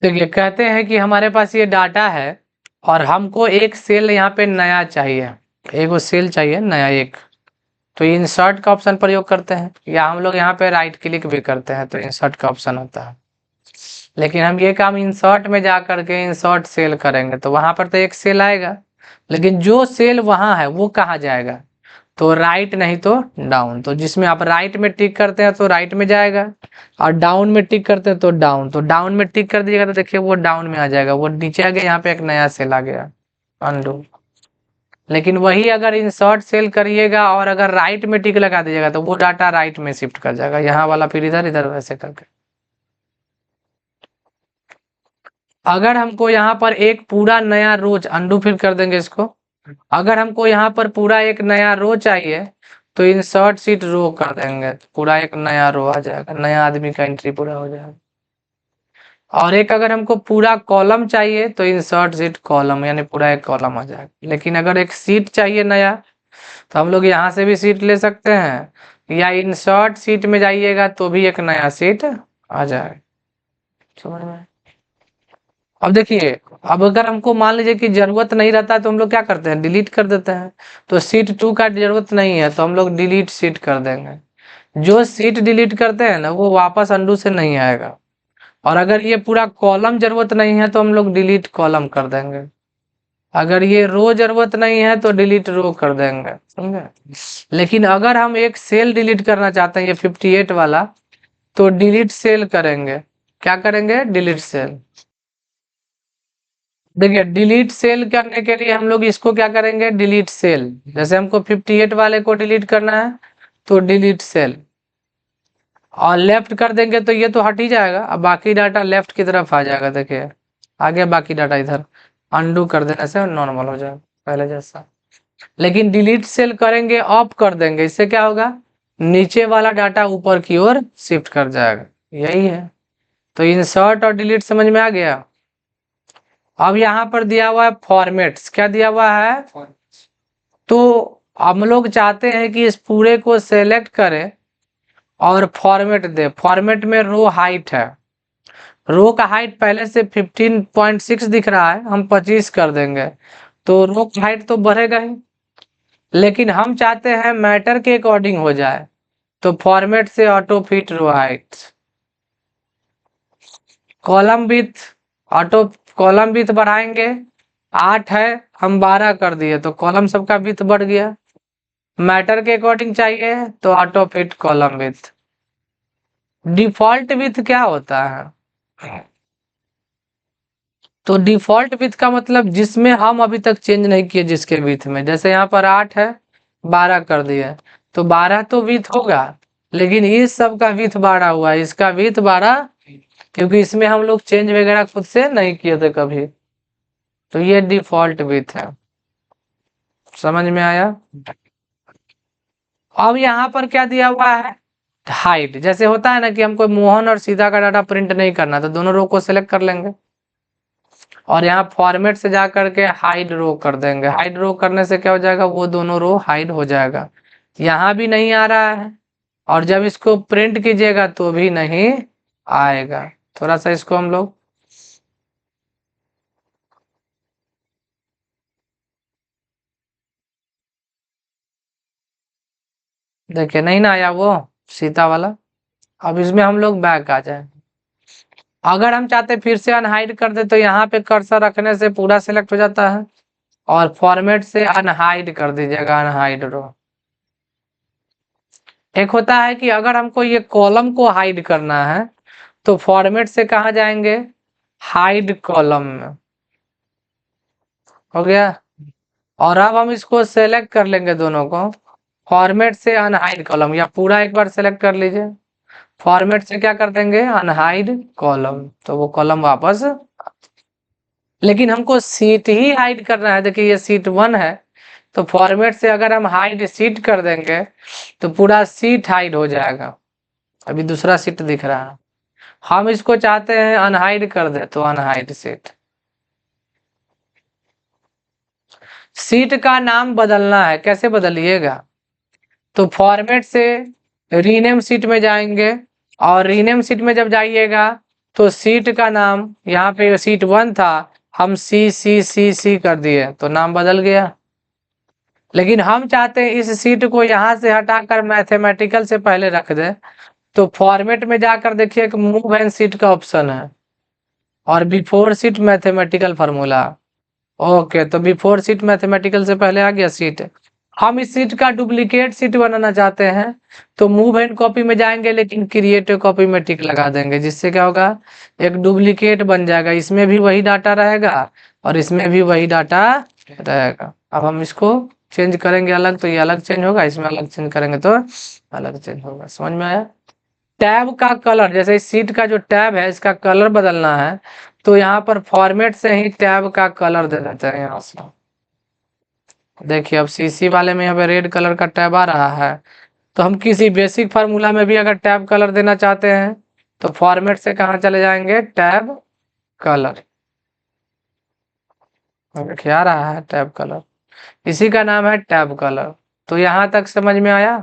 देखिए कहते हैं कि हमारे पास ये डाटा है और हमको एक सेल यहाँ पे नया चाहिए, एक वो सेल चाहिए नया एक, तो इंसर्ट का ऑप्शन प्रयोग करते हैं या हम लोग यहाँ पे राइट क्लिक भी करते हैं तो इंसर्ट का ऑप्शन होता है। लेकिन हम ये काम इंसर्ट में जा करके इंसर्ट सेल करेंगे तो वहां पर तो एक सेल आएगा, लेकिन जो सेल वहां है वो कहाँ जाएगा, तो राइट नहीं तो डाउन। तो जिसमें आप राइट में टिक करते हैं तो राइट में जाएगा और डाउन में टिक करते हैं तो डाउन, तो डाउन में टिक कर दीजिएगा तो देखिए वो डाउन में आ जाएगा, वो नीचे आ गया, यहाँ पे एक नया सेल आ गया अनडू। लेकिन वही अगर इंसर्ट सेल करिएगा और अगर राइट में टिक लगा दीजिएगा तो वो डाटा राइट में शिफ्ट कर जाएगा, यहाँ वाला फिर इधर इधर वैसे करके। अगर हमको यहाँ पर एक पूरा नया रोज अनडू फिर कर देंगे इसको, अगर हमको यहाँ पर पूरा एक नया रो चाहिए तो इंसर्ट सीट रो कर देंगे, पूरा एक नया रो आ जाएगा, नया आदमी का एंट्री पूरा हो जाएगा। और एक अगर हमको पूरा कॉलम चाहिए तो इंसर्ट सीट कॉलम, यानी पूरा एक कॉलम आ जाएगा। लेकिन अगर एक सीट चाहिए नया तो हम लोग यहाँ से भी सीट ले सकते हैं या इंसर्ट सीट में जाइएगा तो भी एक नया सीट आ जाएगा। समझ में? अब देखिए, अब अगर हमको मान लीजिए कि जरूरत नहीं रहता है तो हम लोग क्या करते हैं, डिलीट कर देते हैं। तो सीट 2 का जरूरत नहीं है तो हम लोग डिलीट सीट कर देंगे। जो सीट डिलीट करते हैं ना वो वापस अंडू से नहीं आएगा। और अगर ये पूरा कॉलम जरूरत नहीं है तो हम लोग डिलीट कॉलम कर देंगे। अगर ये रो जरूरत नहीं है तो डिलीट रो कर देंगे, समझे? लेकिन अगर हम एक सेल डिलीट करना चाहते हैं ये 58 वाला, तो डिलीट सेल करेंगे। क्या करेंगे? Delete cell. देखिए डिलीट सेल करने के लिए हम लोग इसको क्या करेंगे, डिलीट सेल। जैसे हमको 58 वाले को डिलीट करना है तो डिलीट सेल और लेफ्ट कर देंगे तो ये तो हट ही जाएगा, अब बाकी डाटा लेफ्ट की तरफ आ जाएगा। देखिए आ गया बाकी डाटा इधर, अनडू कर देने से नॉर्मल हो जाएगा पहले जैसा। लेकिन डिलीट सेल करेंगे ऑफ कर देंगे, इससे क्या होगा, नीचे वाला डाटा ऊपर की ओर शिफ्ट कर जाएगा, यही है। तो इंसर्ट और डिलीट समझ में आ गया। अब यहाँ पर दिया हुआ है फॉर्मेट्स, क्या दिया हुआ है, तो हम लोग चाहते हैं कि इस पूरे को सेलेक्ट करें और फॉर्मेट दे। फॉर्मेट में रो हाइट है, रो का हाइट पहले से 15.6 दिख रहा है, हम 25 कर देंगे तो रो का हाइट तो बढ़ेगा ही। लेकिन हम चाहते हैं मैटर के अकॉर्डिंग हो जाए तो फॉर्मेट से auto fit row height. Column width, auto column width बढ़ाएंगे, 8 है हम 12 कर दिए तो कॉलम सबका विथ बढ़ गया। मैटर के अकॉर्डिंग चाहिए तो auto fit column with. Default with क्या होता है, तो डिफॉल्ट विथ का मतलब जिसमें हम अभी तक चेंज नहीं किए जिसके विथ में, जैसे यहाँ पर 8 है 12 कर दिए तो 12 तो विथ होगा, लेकिन इस सब का विथ 12 हुआ, इसका विथ 12, क्योंकि इसमें हम लोग चेंज वगैरह खुद से नहीं किए थे कभी, तो ये डिफॉल्ट विथ है। समझ में आया? अब यहाँ पर क्या दिया हुआ है, हाइट। जैसे होता है ना कि हमको मोहन और सीधा का डाटा प्रिंट नहीं करना तो दोनों रो को सिलेक्ट कर लेंगे और यहाँ फॉर्मेट से जा करके हाइड रो कर देंगे। हाइड रो करने से क्या हो जाएगा, वो दोनों रो हाइड हो जाएगा। यहाँ भी नहीं आ रहा है और जब इसको प्रिंट कीजिएगा तो भी नहीं आएगा। थोड़ा सा इसको हम लोग देखिए, नहीं ना आया वो सीता वाला। अब इसमें हम लोग बैक आ जाए, अगर हम चाहते फिर से अनहाइड कर दे तो यहाँ पे कर्सर रखने से पूरा सिलेक्ट हो जाता है और फॉर्मेट से अनहाइड कर दीजिएगा, अनहाइड रो। एक होता है कि अगर हमको ये कॉलम को हाइड करना है तो फॉर्मेट से कहा जाएंगे, हाइड कॉलम में, हो गया। और अब हम इसको सेलेक्ट कर लेंगे दोनों को, फॉर्मेट से अनहाइड कॉलम, या पूरा एक बार सेलेक्ट कर लीजिए, फॉर्मेट से क्या कर देंगे, अनहाइड कॉलम, तो वो कॉलम वापस। लेकिन हमको सीट ही हाइड करना है, देखिए ये सीट 1 है तो फॉर्मेट से अगर हम हाइड सीट कर देंगे तो पूरा सीट हाइड हो जाएगा। अभी दूसरा सीट दिख रहा है, हम इसको चाहते हैं अनहाइड कर दे तो अनहाइड सीट। सीट का नाम बदलना है, कैसे बदलिएगा, तो फॉर्मेट से रीनेम सीट में जाएंगे और रीनेम सीट में जब जाइएगा तो सीट का नाम यहाँ पे सीट 1 था, हम सी कर दिए तो नाम बदल गया। लेकिन हम चाहते हैं इस सीट को यहाँ से हटाकर मैथमेटिकल से पहले रख दे, तो फॉर्मेट में जाकर देखिए एक मूव एंड सीट का ऑप्शन है और before seat mathematical formula. Okay, तो बिफोर सीट मैथमेटिकल से पहले आ गया सीट। हम इस सीट का डुप्लीकेट सीट बनाना चाहते हैं, तो मूव एंड कॉपी में जाएंगे, लेकिन क्रिएट कॉपी में टिक लगा देंगे, जिससे क्या होगा, एक डुप्लीकेट बन जाएगा। इसमें भी वही डाटा रहेगा और इसमें भी वही डाटा रहेगा। अब हम इसको चेंज करेंगे अलग, तो ये अलग चेंज होगा, इसमें अलग चेंज करेंगे तो अलग चेंज होगा। समझ में आया? टैब का कलर, जैसे इस सीट का जो टैब है इसका कलर बदलना है, तो यहाँ पर फॉर्मेट से ही टैब का कलर दे देते हैं। यहाँ से देखिए अब सीसी वाले में यहाँ पे रेड कलर का टैब आ रहा है, तो हम किसी बेसिक फार्मूला में भी अगर टैब कलर देना चाहते हैं तो फॉर्मेट से कहाँ चले जाएंगे, टैब कलर। देखिए आ रहा है टैब कलर, इसी का नाम है टैब कलर। तो यहाँ तक समझ में आया?